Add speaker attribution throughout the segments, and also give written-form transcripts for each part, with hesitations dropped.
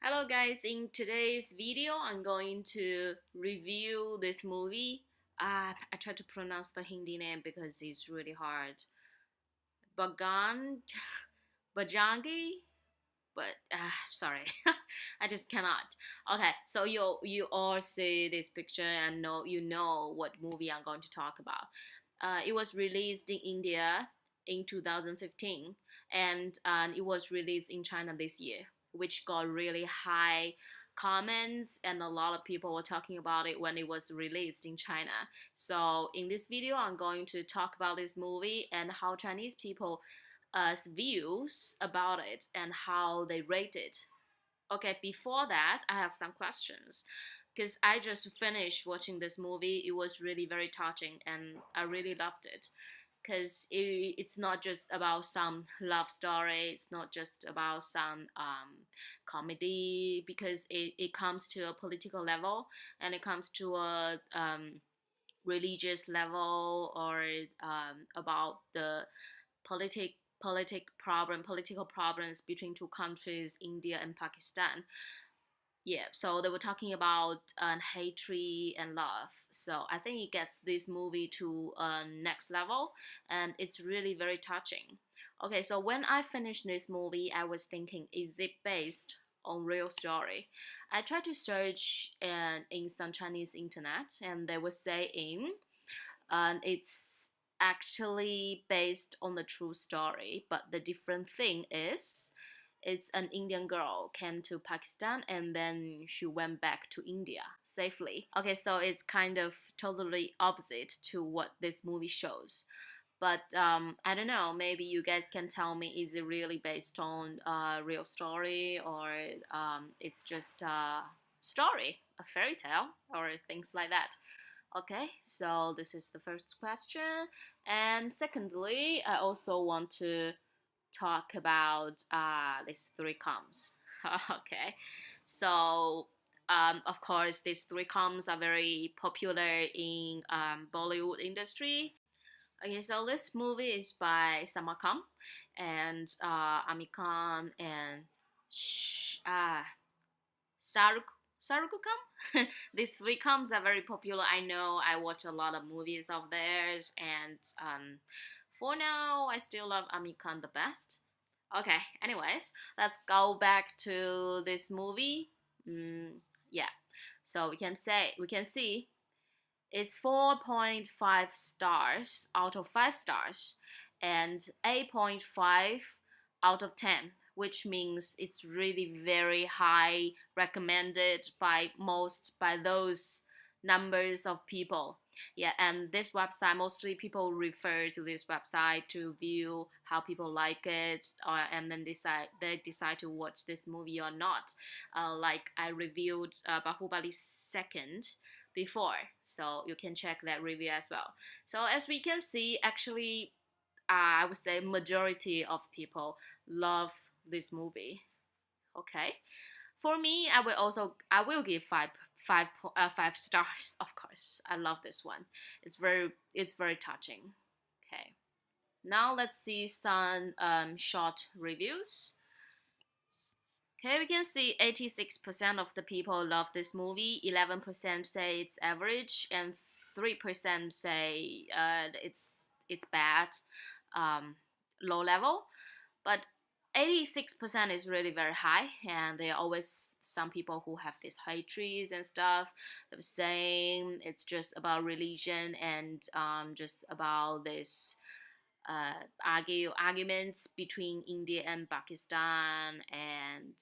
Speaker 1: Hello guys, in today's video I'm going to review this movie. I try to pronounce the Hindi name because it's really hard. Bagan, Bajrangi, but sorry, I just cannot. Okay, so you all see this picture and know what movie I'm going to talk about. It was released in India in 2015, and it was released in China this year, which got really high comments and a lot of people were talking about it when it was released in China. So in this video, I'm going to talk about this movie and how Chinese people views about it and how they rate it. Okay, before that, I have some questions because I just finished watching this movie. It was really very touching and I really loved it because it's not just about some love story, it's not just about some comedy, because it comes to a political level and it comes to a religious level, or about the political problems between two countries, India and Pakistan. Yeah, so they were talking about hatred and love. So I think it gets this movie to a next level, and it's really very touching. Okay, so when I finished this movie, I was thinking, is it based on real story? I tried to search in some Chinese internet, and they were saying it's actually based on the true story, but the different thing is it's an Indian girl came to Pakistan and then she went back to India safely. Okay, so it's kind of totally opposite to what this movie shows. But I don't know, maybe you guys can tell me, is it really based on a real story, or it's just a story, a fairy tale, or things like that? Okay, so this is the first question. And secondly, I also want to talk about these three comms. Okay, so of course, these three comms are very popular in Bollywood industry. Okay, so this movie is by Samakam and Amir Khan and Saruk Sarukukam. These three coms are very popular. I know I watch a lot of movies of theirs, and for now, I still love Amir Khan the best. Okay, anyways, let's go back to this movie. Yeah, so we can see it's 4.5 stars out of 5 stars and 8.5 out of 10, which means it's really very high recommended by those numbers of people. Yeah, and this website, mostly people refer to this website to view how people like it, and then they decide to watch this movie or not. Like I reviewed Bahubali second before, so you can check that review as well. So as we can see, actually, I would say majority of people love this movie. Okay, for me, I will give five stars. Of course, I love this one. It's very touching. Okay, now let's see some short reviews. Okay, we can see 86% of the people love this movie, 11% say it's average, and 3% say it's bad, low level. But 86% is really very high, and there are always some people who have these hatreds and stuff. They're saying it's just about religion and just about this arguments between India and Pakistan, and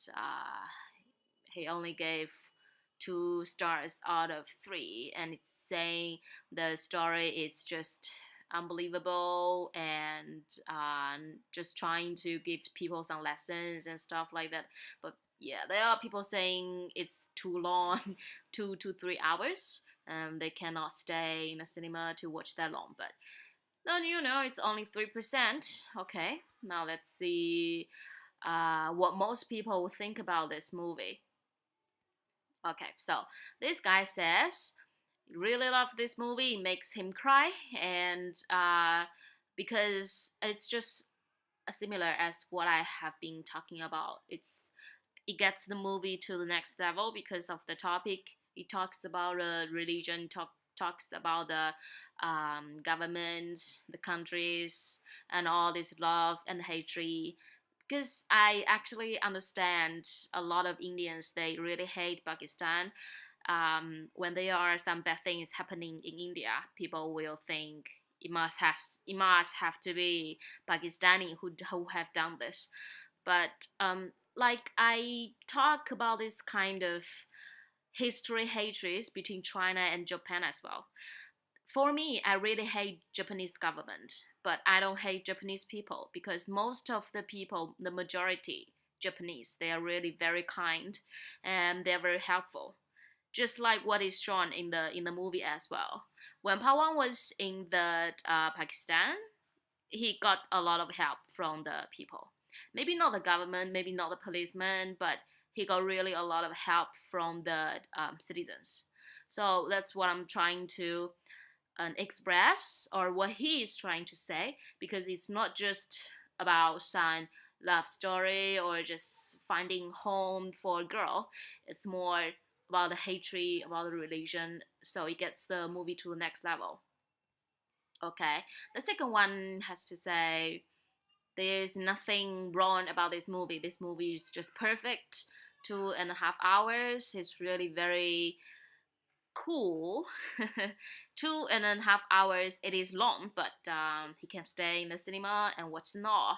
Speaker 1: he only gave 2 stars out of 3, and it's saying the story is just unbelievable and just trying to give people some lessons and stuff like that. But yeah, there are people saying it's too long, 2 to 3 hours. They cannot stay in a cinema to watch that long, but no, it's only 3%. Okay, now let's see what most people will think about this movie. Okay, so this guy says, really love this movie, makes him cry, and because it's just similar as what I have been talking about. it gets the movie to the next level because of the topic. It talks about religion, talks about the government, the countries, and all this love and hatred. Because I actually understand a lot of Indians, they really hate Pakistan. When there are some bad things happening in India, people will think it must have to be Pakistani who have done this. But like I talk about this kind of history hatreds between China and Japan as well. For me, I really hate Japanese government, but I don't hate Japanese people because most of the people, the majority Japanese, they are really very kind and they're very helpful. Just like what is shown in the movie as well. When Pawan was in the Pakistan, he got a lot of help from the people. Maybe not the government, maybe not the policeman, but he got really a lot of help from the citizens. So that's what I'm trying to express, or what he is trying to say, because it's not just about some love story or just finding home for a girl. It's more about the hatred, about the religion. So it gets the movie to the next level. Okay, the second one has to say there's nothing wrong about this movie. This movie is just perfect. 2.5 hours. It's really very cool. 2.5 hours. It is long, but he can stay in the cinema and watch more.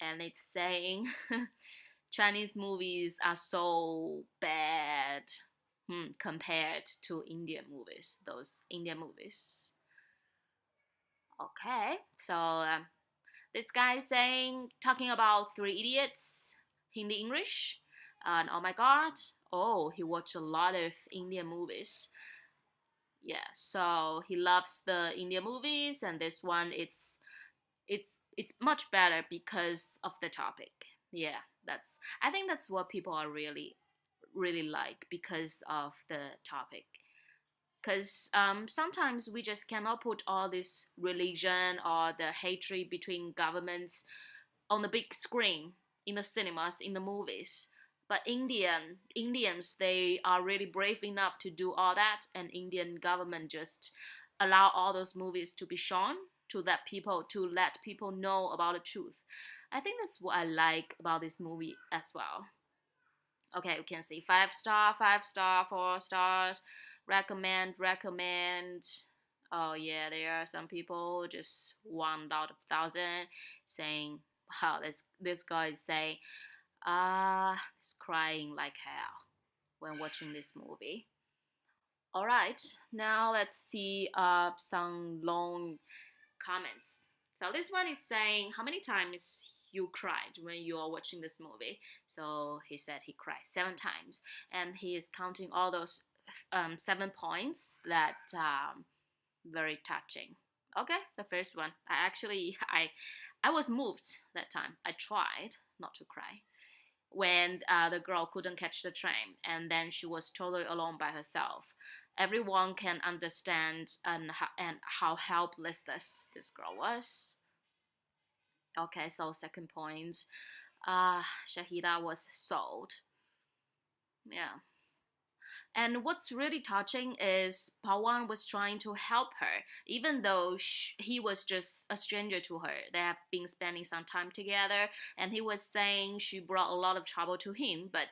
Speaker 1: And it's saying Chinese movies are so bad compared to Indian movies. Those Indian movies. Okay, so this guy is saying, talking about Three Idiots, Hindi English, and oh my god, oh, he watched a lot of Indian movies. Yeah, so he loves the Indian movies, and this one it's much better because of the topic. Yeah, that's I think that's what people are really like because of the topic. Because sometimes we just cannot put all this religion or the hatred between governments on the big screen in the cinemas, in the movies. But Indians, they are really brave enough to do all that, and Indian government just allow all those movies to be shown to let people know about the truth. I think that's what I like about this movie as well. Okay, we can see 5 star, 5 star, 4 stars. Recommend. Oh yeah, there are some people just 1 out of 1,000 saying, "Wow, this guy is saying, it's crying like hell when watching this movie." All right, now let's see some long comments. So this one is saying, how many times you cried when you are watching this movie? So he said he cried 7 times, and he is counting all those 7 points that very touching. Okay, the first one. I was moved that time. I tried not to cry when the girl couldn't catch the train, and then she was totally alone by herself. Everyone can understand and how helpless this girl was. Okay, so second point, Shahida was sold. Yeah. And what's really touching is Pawan was trying to help her, even though he was just a stranger to her. They have been spending some time together, and he was saying she brought a lot of trouble to him. But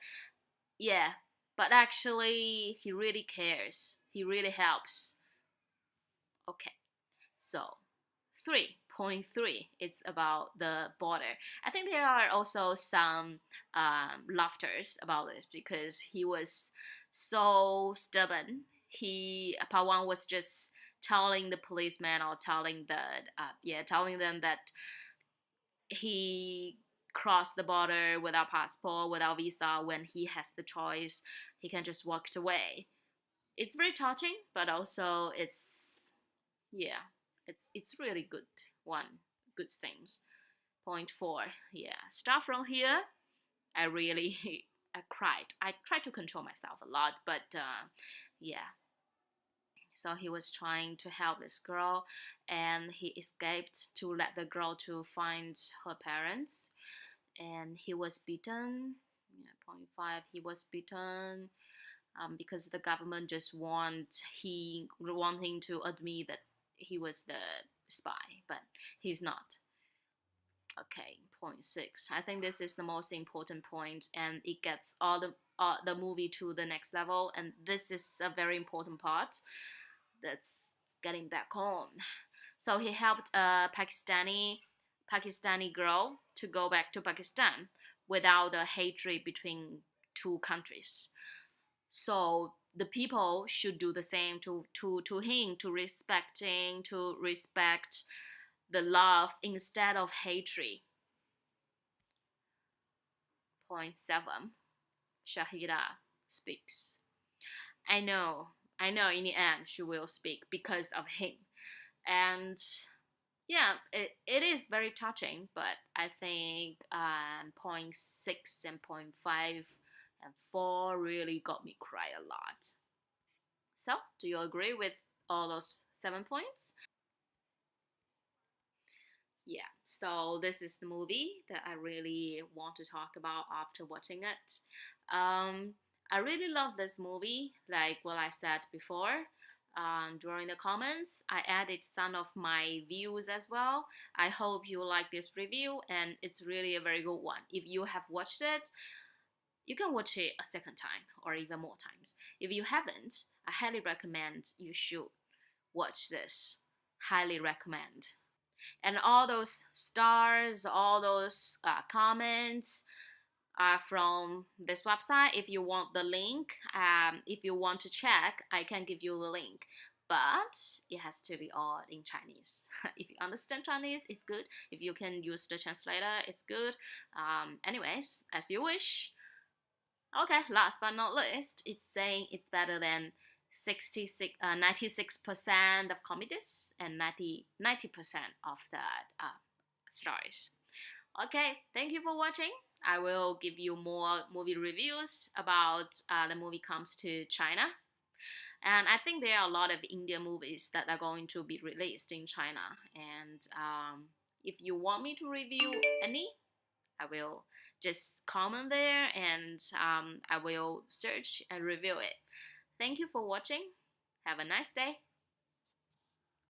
Speaker 1: yeah, but actually, he really cares. He really helps. Okay, so 3.3, it's about the border. I think there are also some laughters about this because he was so stubborn. Pawan was just telling the policeman, or telling them that he crossed the border without passport, without visa. When he has the choice, he can just walk away. It's very touching, but also yeah, it's really good one, good things. Point four, yeah. Start from here. I really I cried. I tried to control myself a lot, but yeah. So he was trying to help this girl, and he escaped to let the girl to find her parents, and he was beaten. he was beaten because the government just wanting to admit that he was the spy, but he's not. Okay, point six. I think this is the most important point, and it gets all the movie to the next level. And this is a very important part. That's getting back home. So he helped a Pakistani girl to go back to Pakistan without the hatred between two countries. So the people should do the same to him, to respect the love instead of hatred. Point seven. Shahida speaks. I know, I know in the end she will speak because of him. And yeah, it is very touching, but I think point six and point five and four really got me cry a lot. So, do you agree with all those 7 points? Yeah, so this is the movie that I really want to talk about after watching it. I really love this movie, like what I said before. During the comments, I added some of my views as well. I hope you like this review, and it's really a very good one. If you have watched it, you can watch it a second time or even more times. If you haven't, I highly recommend you should watch this. Highly recommend. And all those stars, all those comments are from this website. If you want the link, if you want to check, I can give you the link. But it has to be all in Chinese. If you understand Chinese, it's good. If you can use the translator, it's good. Anyways, as you wish. Okay, last but not least, it's saying it's better than 96% of comedies and 90% of the stories. Okay, thank you for watching. I will give you more movie reviews about the movie comes to China. And I think there are a lot of Indian movies that are going to be released in China. And if you want me to review any, I will just comment there and I will search and review it. Thank you for watching. Have a nice day.